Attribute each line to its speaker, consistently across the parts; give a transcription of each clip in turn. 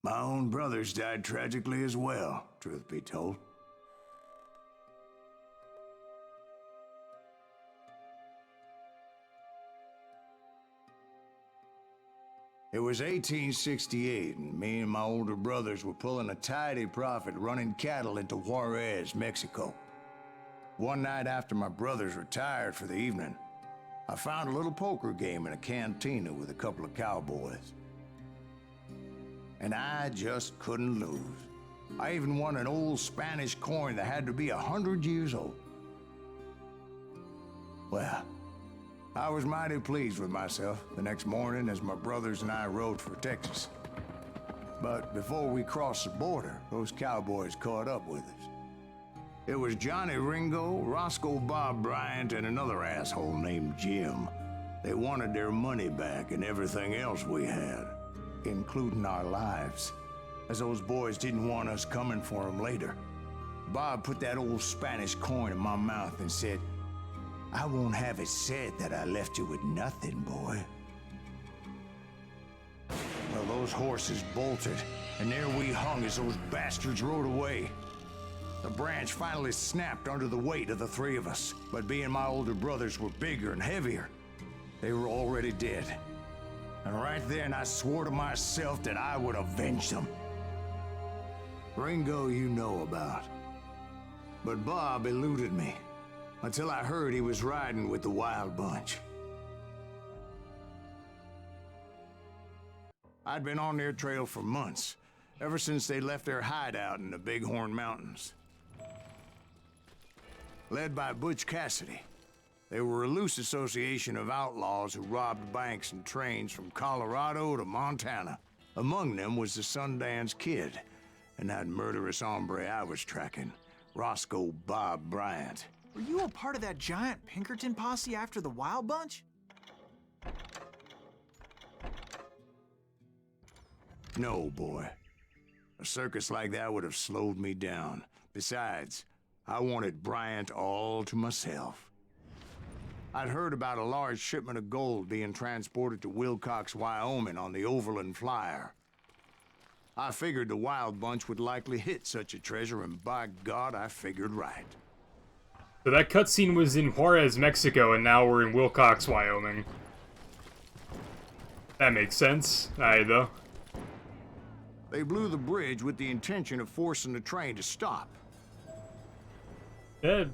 Speaker 1: My own brothers died tragically as well, truth be told. It was 1868, and me and my older brothers were pulling a tidy profit running cattle into Juarez, Mexico. One night after my brothers retired for the evening, I found a little poker game in a cantina with a couple of cowboys. And I just couldn't lose. I even won an old Spanish coin that had to be 100 years old. Well, I was mighty pleased with myself the next morning as my brothers and I rode for Texas. But before we crossed the border, those cowboys caught up with us. It was Johnny Ringo, Roscoe Bob Bryant, and another asshole named Jim. They wanted their money back and everything else we had, including our lives, as those boys didn't want us coming for them later. Bob put that old Spanish coin in my mouth and said, "I won't have it said that I left you with nothing, boy." Well, those horses bolted, and there we hung as those bastards rode away. The branch finally snapped under the weight of the three of us, but being my older brothers were bigger and heavier, they were already dead. And right then I swore to myself that I would avenge them. Ringo you know about. But Bob eluded me, until I heard he was riding with the Wild Bunch. I'd been on their trail for months, ever since they left their hideout in the Bighorn Mountains. Led by Butch Cassidy, they were a loose association of outlaws who robbed banks and trains from Colorado to Montana. Among them was the Sundance Kid, and that murderous hombre I was tracking, Roscoe Bob Bryant.
Speaker 2: Were you a part of that giant Pinkerton posse after the Wild Bunch?
Speaker 1: No, boy. A circus like that would have slowed me down. Besides, I wanted Bryant all to myself. I'd heard about a large shipment of gold being transported to Wilcox, Wyoming on the Overland Flyer. I figured the Wild Bunch would likely hit such a treasure, and by God, I figured right.
Speaker 3: So that cutscene was in Juarez, Mexico, and now we're in Wilcox, Wyoming. That makes sense. Alright, though.
Speaker 1: They blew the bridge with the intention of forcing the train to stop.
Speaker 3: Yeah.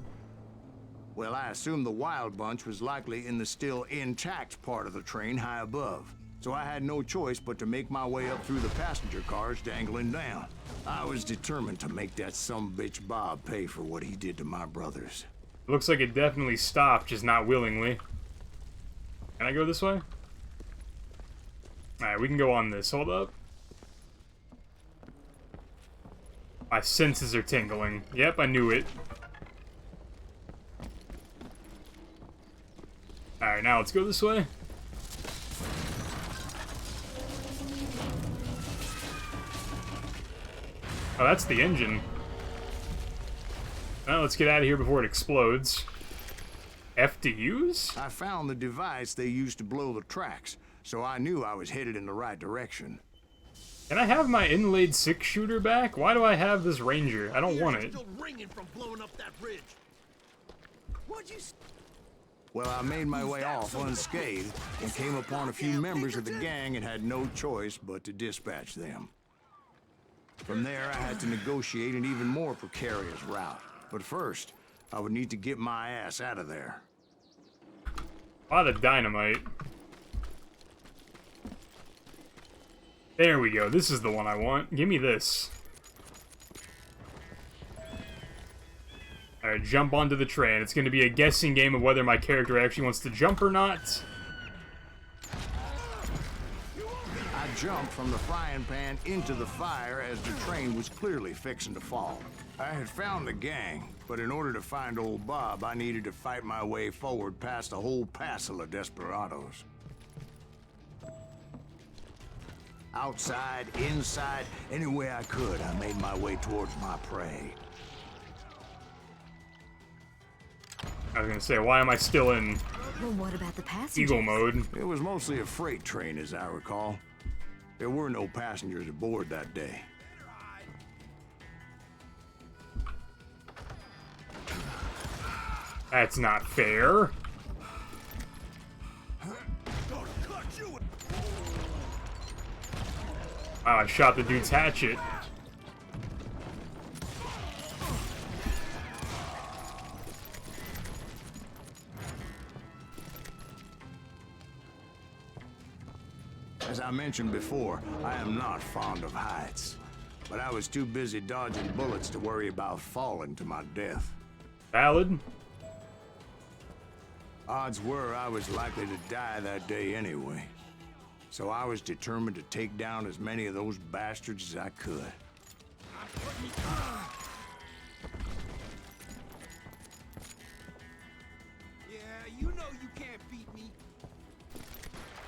Speaker 1: Well, I assumed the Wild Bunch was likely in the still intact part of the train high above, so I had no choice but to make my way up through the passenger cars dangling down. I was determined to make that sumbitch Bob pay for what he did to my brothers.
Speaker 3: Looks like it definitely stopped, just not willingly. Can I go this way? Alright, we can go on this. Hold up. My senses are tingling. Yep, I knew it. Alright, now let's go this way. Oh, that's the engine. Now let's get out of here before it explodes. F to use?
Speaker 1: I found the device they used to blow the tracks, so I knew I was headed in the right direction.
Speaker 3: Can I have my inlaid 6-shooter back? Why do I have this Ranger? I don't want it.
Speaker 4: Still ringing from blowing up that bridge. What'd you?
Speaker 1: Well, I made my way off unscathed and came upon a few members of the gang and had no choice but to dispatch them. From there, I had to negotiate an even more precarious route. But first, I would need to get my ass out of there.
Speaker 3: A lot of dynamite. There we go. This is the one I want. Give me this. Alright, jump onto the train. It's going to be a guessing game of whether my character actually wants to jump or not.
Speaker 1: I jumped from the frying pan into the fire as the train was clearly fixing to fall. I had found the gang, but in order to find old Bob, I needed to fight my way forward past a whole passel of desperados. Outside, inside, any way I could, I made my way towards my prey.
Speaker 3: I was gonna say, why am I still in
Speaker 5: Well, what about the passengers?
Speaker 3: Eagle mode?
Speaker 1: It was mostly a freight train, as I recall. There were no passengers aboard that day.
Speaker 3: That's not fair. Wow, I shot the dude's hatchet.
Speaker 1: As I mentioned before, I am not fond of heights. But I was too busy dodging bullets to worry about falling to my death.
Speaker 3: Valid.
Speaker 1: Odds were I was likely to die that day anyway. So I was determined to take down as many of those bastards as I could.
Speaker 4: Yeah, you know you can't beat me.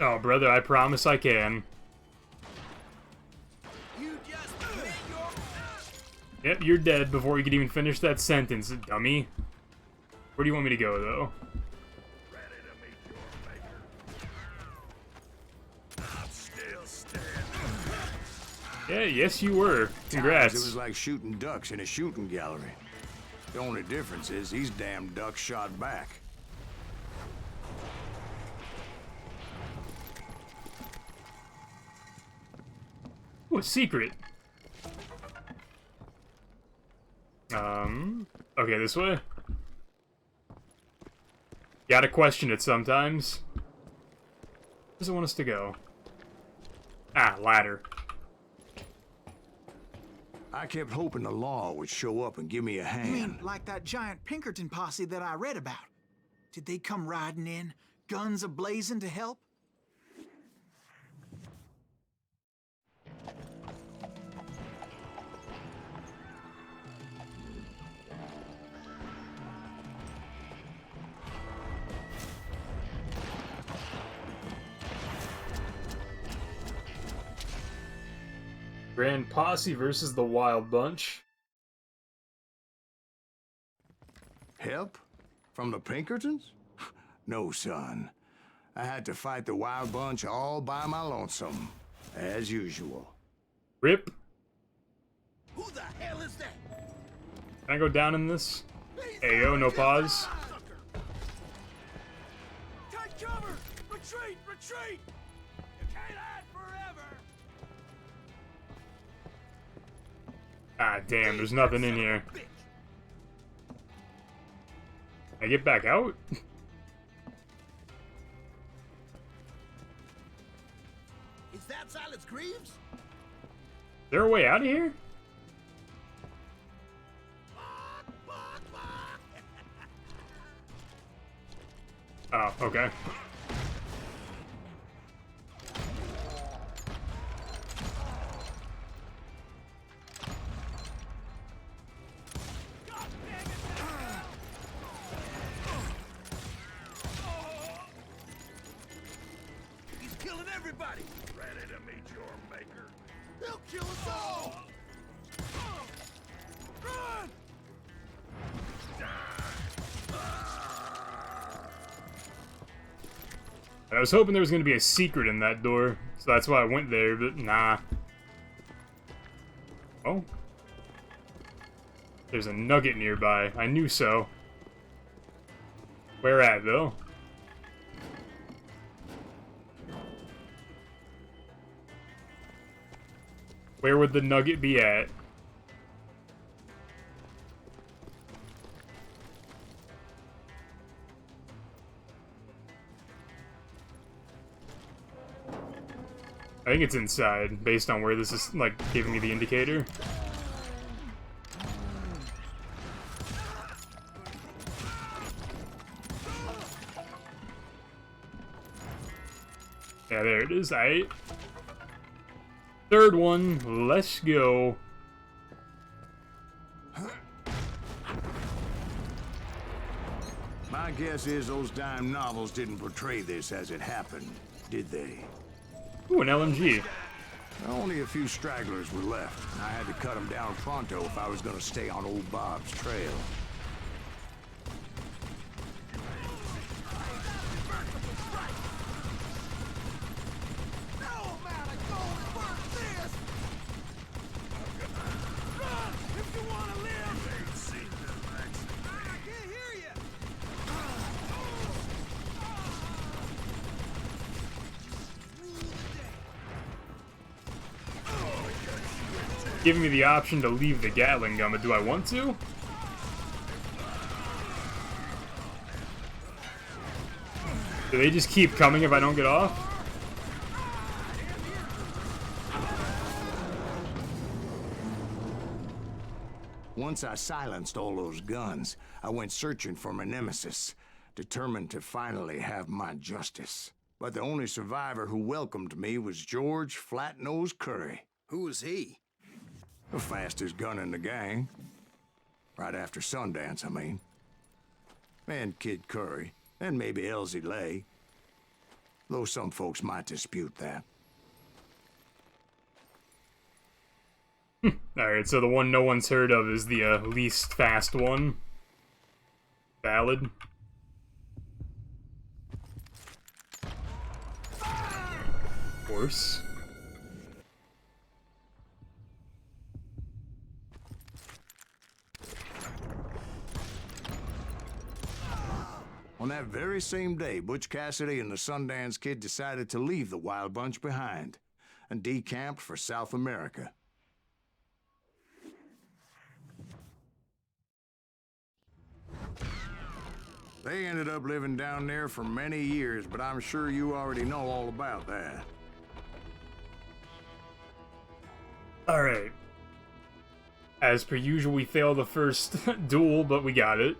Speaker 3: Oh, brother, I promise I can.
Speaker 4: You just made your...
Speaker 3: Yep, you're dead before you could even finish that sentence, dummy. Where do you want me to go, though?
Speaker 4: Ready to meet your maker. I'm still standing.
Speaker 3: Yeah, yes you were. Congrats.
Speaker 1: It was like shooting ducks in a shooting gallery. The only difference is these damn ducks shot back.
Speaker 3: Ooh, a secret. Okay, this way. Gotta question it sometimes. Where does it want us to go? Ah, ladder.
Speaker 1: I kept hoping the law would show up and give me a
Speaker 2: You
Speaker 1: hand.
Speaker 2: mean like that giant Pinkerton posse that I read about? Did they come riding in, guns a-blazing to help?
Speaker 3: Grand Posse versus the Wild Bunch.
Speaker 1: Help? From the Pinkertons? No, son. I had to fight the Wild Bunch all by my lonesome, as usual.
Speaker 3: Rip.
Speaker 4: Who the hell is that?
Speaker 3: Can I go down in this? Ayo, no pause.
Speaker 4: Take cover! Retreat! Retreat! You can't hide forever!
Speaker 3: Ah, damn, there's nothing in here.
Speaker 4: Bitch.
Speaker 3: Can I get back out?
Speaker 4: Is that Silas Greaves?
Speaker 3: Is there a way out of here?
Speaker 4: Fuck! Fuck! Fuck!
Speaker 3: Oh, okay.
Speaker 4: God damn it! He's killing everybody! Ready to meet your maker. He'll kill us all! Run!
Speaker 3: I was hoping there was going to be a secret in that door, so that's why I went there, but nah. Oh. There's a nugget nearby. I knew so. Where at, though? Where would the nugget be at? I think it's inside, based on where this is, like, giving me the indicator. Yeah, there it is. Aight. Third one. Let's go.
Speaker 1: My guess is those dime novels didn't portray this as it happened, did they?
Speaker 3: Ooh, an LMG.
Speaker 1: Only a few stragglers were left, and I had to cut them down pronto if I was going to stay on old Bob's trail.
Speaker 4: No amount of gold
Speaker 3: giving me the option to leave the Gatling gun, but do I want to? Do they just keep coming if I don't get off?
Speaker 1: Once I silenced all those guns, I went searching for my nemesis, determined to finally have my justice. But the only survivor who welcomed me was George Flat-Nose Curry.
Speaker 5: Who was he?
Speaker 1: The fastest gun in the gang. Right after Sundance, I mean. And Kid Curry, and maybe Elsie Lay. Though some folks might dispute that.
Speaker 3: Alright, so the one no one's heard of is the least fast one. Valid. Of course.
Speaker 1: On that very same day, Butch Cassidy and the Sundance Kid decided to leave the Wild Bunch behind and decamped for South America. They ended up living down there for many years, but I'm sure you already know all about that.
Speaker 3: Alright. As per usual, we failed the first duel, but we got it.